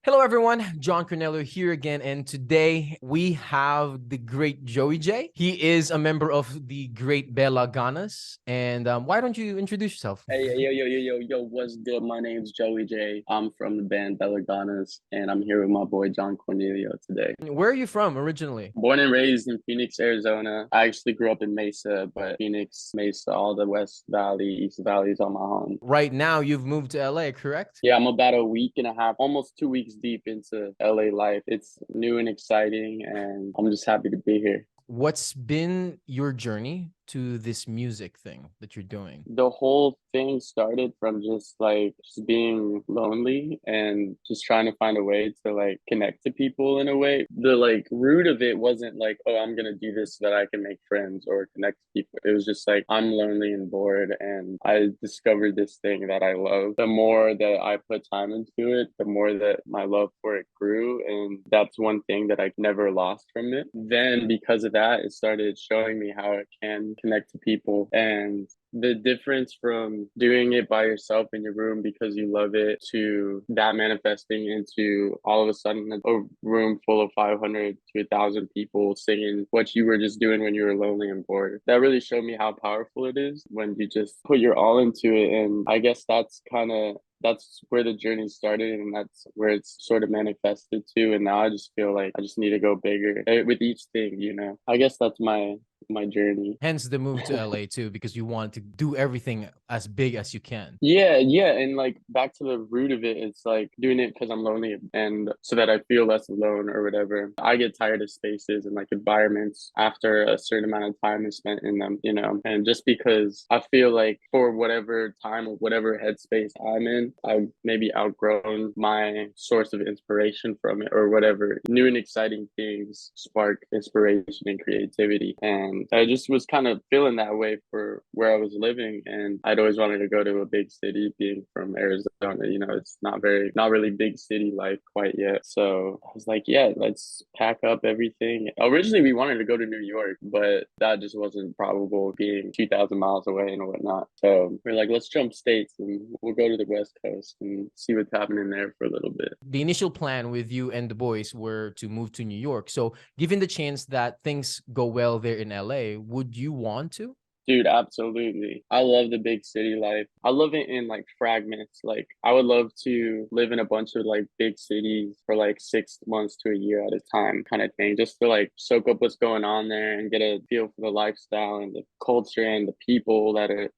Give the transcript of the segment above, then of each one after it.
Hello, everyone. John Cornelio here again, and today we have the great Joey J. He is a member of the great Belaganas, and why don't you introduce yourself? Hey, yo, what's good? My name's Joey J. I'm from the band Belaganas, and I'm here with my boy John Cornelio today. Where are you from originally? Born and raised in Phoenix, Arizona. I actually grew up in Mesa, but Phoenix, Mesa, all the West Valley, East Valley is all my home. Right now, you've moved to LA, correct? Yeah, I'm about a week and a half, almost 2 weeks deep into LA life. It's new and exciting, and I'm just happy to be here. What's been your journey to this music thing that you're doing? The whole thing started from just being lonely and just trying to find a way to connect to people in a way. The root of it wasn't like, oh, I'm gonna do this so that I can make friends or connect to people. It was just like I'm lonely and bored, and I discovered this thing that I love. The more that I put time into it, the more that my love for it grew, and that's one thing that I never lost from it. Then because of that, it started showing me how it can connect to people, and the difference from doing it by yourself in your room because you love it to that manifesting into all of a sudden a room full of 500 to 1,000 people singing what you were just doing when you were lonely and bored. That really showed me how powerful it is when you just put your all into it. And I guess that's where the journey started, and that's where it's sort of manifested to. And now I just feel like I just need to go bigger with each thing. I guess that's my journey. Hence the move to LA too, because you want to do everything as big as you can. Yeah, and like back to the root of it, it's like doing it because I'm lonely and so that I feel less alone or whatever. I get tired of spaces and like environments after a certain amount of time is spent in them, and just because I feel like for whatever time or whatever headspace I'm in, I've maybe outgrown my source of inspiration from it or whatever. New and exciting things spark inspiration and creativity. And I just was kind of feeling that way for where I was living. And I'd always wanted to go to a big city being from Arizona. It's not really big city life quite yet. So I was like, yeah, let's pack up everything. Originally, we wanted to go to New York, but that just wasn't probable being 2,000 miles away and whatnot. So we're like, let's jump states and we'll go to the West Coast and see what's happening there for a little bit. The initial plan with you and the boys were to move to New York. So, given the chance that things go well there in LA, would you want to? Dude, absolutely. I love the big city life. I love it in like fragments. Like I would love to live in a bunch of like big cities for like 6 months to a year at a time kind of thing, just to like soak up what's going on there and get a feel for the lifestyle and the culture and the people that are,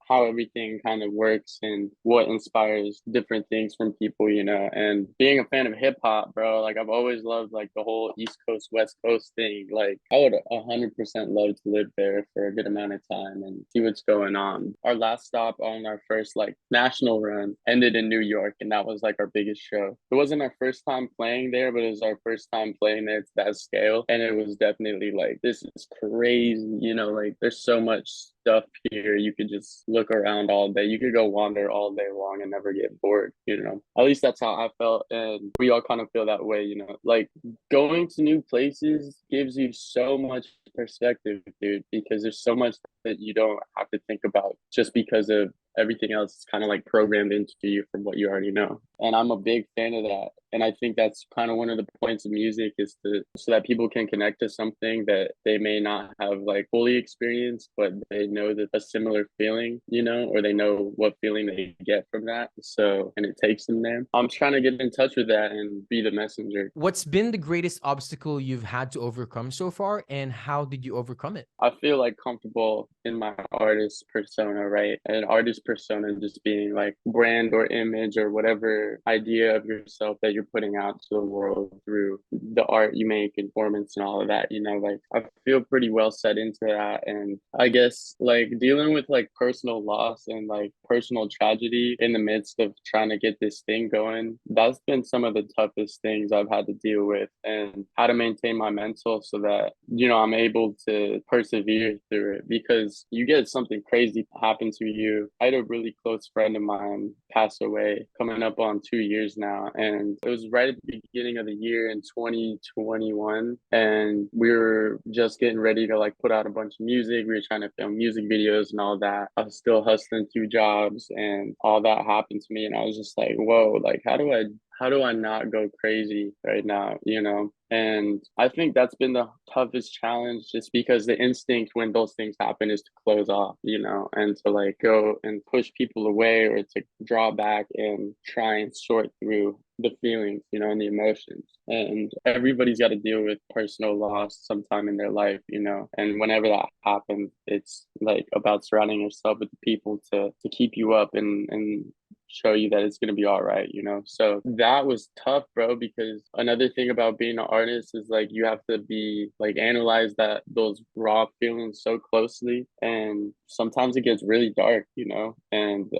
how everything kind of works and what inspires different things from people. And being a fan of hip hop, bro, like I've always loved like the whole East Coast, West Coast thing. Like I would 100% love to live there for a good amount of time and see what's going on. Our last stop on our first like national run ended in New York, and that was like our biggest show. It wasn't our first time playing there, but it was our first time playing there to that scale. And it was definitely like, this is crazy, like there's so much stuff here. You could just look around all day. You could go wander all day long and never get bored. At least that's how I felt. And we all kind of feel that way. Like going to new places gives you so much perspective, dude, because there's so much that you don't have to think about just because of everything else is kind of like programmed into you from what you already know. And I'm a big fan of that. And I think that's kind of one of the points of music is so that people can connect to something that they may not have like fully experienced, but they know that a similar feeling, or they know what feeling they get from that. So, and it takes them there. I'm trying to get in touch with that and be the messenger. What's been the greatest obstacle you've had to overcome so far, and how did you overcome it? I feel like comfortable in my artist persona, right? An artist persona just being like brand or image or whatever idea of yourself that you're putting out to the world through the art you make and performance and all of that. Like I feel pretty well set into that. And I guess like dealing with like personal loss and like personal tragedy in the midst of trying to get this thing going, that's been some of the toughest things I've had to deal with, and how to maintain my mental so that, I'm able to persevere through it, because you get something crazy happen to you. I had a really close friend of mine pass away coming up on 2 years now, and it was right at the beginning of the year in 2021, and we were just getting ready to like put out a bunch of music. We were trying to film music videos and all that. I was still hustling 2 jobs and all that happened to me, and I was just like, whoa, like how do I how do I not go crazy right now, you know? And I think that's been the toughest challenge just because the instinct when those things happen is to close off, you know, and to like go and push people away or to draw back and try and sort through the feelings, you know, and the emotions. And everybody's got to deal with personal loss sometime in their life, you know. And whenever that happens, it's like about surrounding yourself with the people to keep you up and show you that it's gonna be all right, you know. So that was tough, bro, because another thing about being an artist is like you have to be like analyze that those raw feelings so closely, and sometimes it gets really dark, you know. And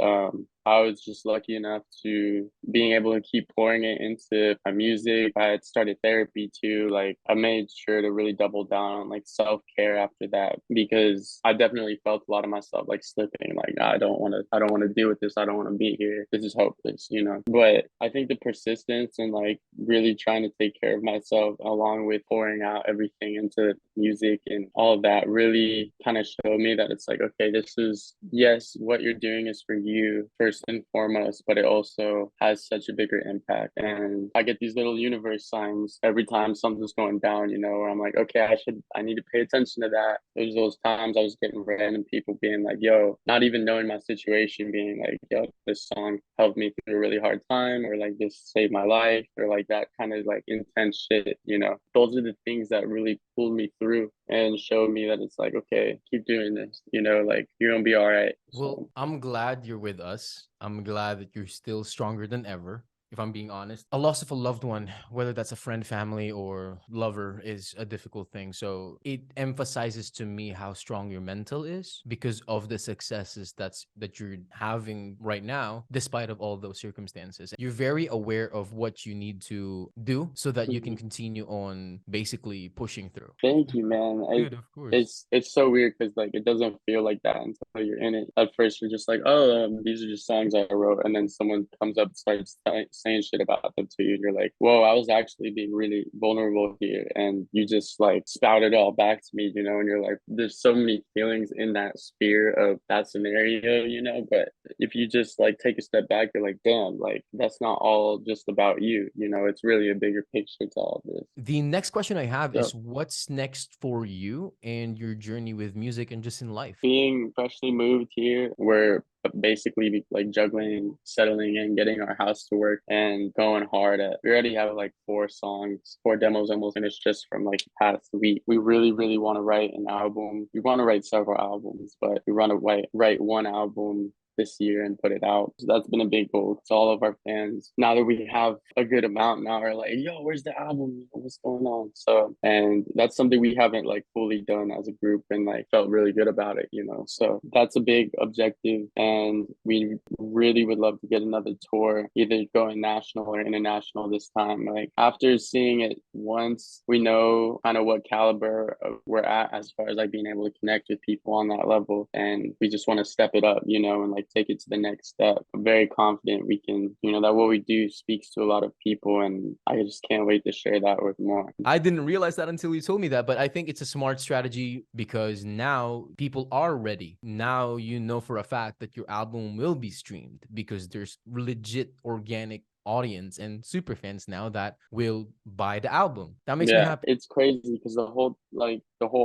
I was just lucky enough to being able to keep pouring it into my music. I had started therapy too. Like I made sure to really double down on like self-care after that because I definitely felt a lot of myself like slipping, like nah, I don't want to deal with this. I don't want to be here. This is hopeless, you know. But I think the persistence and like really trying to take care of myself along with pouring out everything into music and all of that really kind of showed me that it's like, okay, this is yes, what you're doing is for you first and foremost, but it also has such a bigger impact. And I get these little universe signs every time something's going down, you know, where I'm like, okay, I need to pay attention to that. There's those times I was getting random people being like, yo, not even knowing my situation, being like, yo, this song helped me through a really hard time, or like this saved my life, or like that kind of like intense shit, you know. Those are the things that really pulled me through and showed me that it's like, okay, keep doing this, you know, like you're gonna be all right. Well, So I'm glad you're with us. I'm glad that you're still stronger than ever. If I'm being honest, a loss of a loved one, whether that's a friend, family, or lover, is a difficult thing. So it emphasizes to me how strong your mental is because of the successes that you're having right now, despite of all those circumstances. You're very aware of what you need to do so that you can mhm. continue on basically pushing through. Thank you, man. Dude, of course. It's so weird because like it doesn't feel like that until you're in it. At first, you're just like, oh, these are just songs I wrote, and then someone comes up and starts saying shit about them to you, and you're like, whoa, I was actually being really vulnerable here, and you just like spout it all back to me, you know. And you're like, there's so many feelings in that sphere of that scenario, you know. But if you just like take a step back, you're like, damn, like that's not all just about you, you know. It's really a bigger picture to all this. The next question I have So is what's next for you and your journey with music and just in life? being freshly moved here, we're basically like juggling, settling in, getting our house to work, and going hard at. We already have like 4 songs, 4 demos almost finished just from like the past week. We really, really want to write an album. We want to write several albums, but we want to write one album this year and put it out. So that's been a big goal because all of our fans, now that we have a good amount now, are like, yo, where's the album? What's going on? So, and that's something we haven't like fully done as a group and like felt really good about it, you know? So that's a big objective. And we really would love to get another tour, either going national or international this time. Like after seeing it once, we know kind of what caliber we're at as far as like being able to connect with people on that level. And we just want to step it up, you know, and like take it to the next step. I'm very confident we can, you know, that what we do speaks to a lot of people, and I just can't wait to share that with more. I didn't realize that until you told me that, but I think it's a smart strategy because now people are ready. Now you know for a fact that your album will be streamed because there's legit organic audience and super fans now that will buy the album. That makes me Yeah, happy. it's crazy because the whole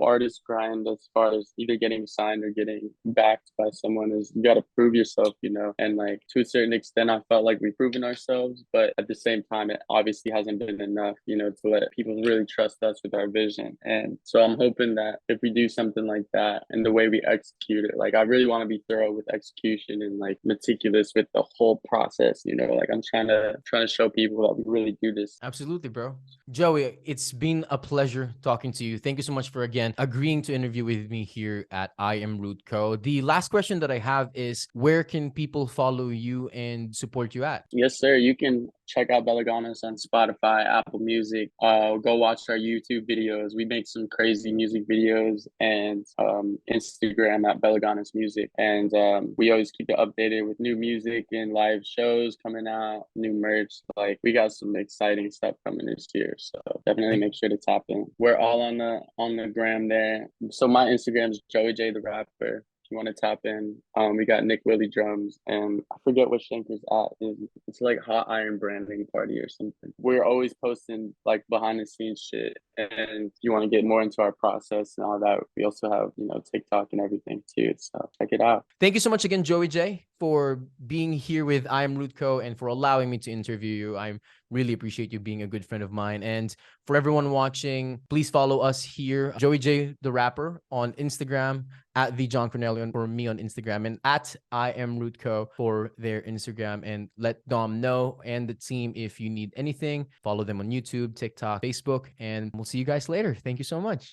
artist grind as far as either getting signed or getting backed by someone is you got to prove yourself, you know. And like to a certain extent, I felt like we've proven ourselves, but at the same time, it obviously hasn't been enough, you know, to let people really trust us with our vision. And so I'm hoping that if we do something like that and the way we execute it, like I really want to be thorough with execution and like meticulous with the whole process, you know. Like I'm trying to show people that we really do this. Absolutely, bro. Joey, it's been a pleasure talking to you. Thank you so much for again agreeing to interview with me here at I Am Root Co. The last question that I have is where can people follow you and support you at? Yes, sir. You can check out Belaganas on Spotify, Apple Music. Go watch our YouTube videos. We make some crazy music videos, and Instagram at Belaganas Music. And we always keep it updated with new music and live shows coming out, new merch. Like we got some exciting stuff coming this year. So definitely Thank make sure to tap in. We're all on the gram there. So my Instagram is Joey J the Rapper. you want to tap in. We got Nick Willie drums, and I forget what Shanker's at. It's like Hot Iron Branding Party or something. We're always posting like behind the scenes shit, and if you want to get more into our process and all that, we also have, you know, TikTok and everything too. So check it out. Thank you so much again, Joey J, for being here with I Am Rutko and for allowing me to interview you. I really appreciate you being a good friend of mine. And for everyone watching, please follow us here, Joey J, the rapper, on Instagram, at the John Cornelio for me on Instagram, and at I Am Rutko for their Instagram. And let Dom know and the team if you need anything. Follow them on YouTube, TikTok, Facebook, and we'll see you guys later. Thank you so much.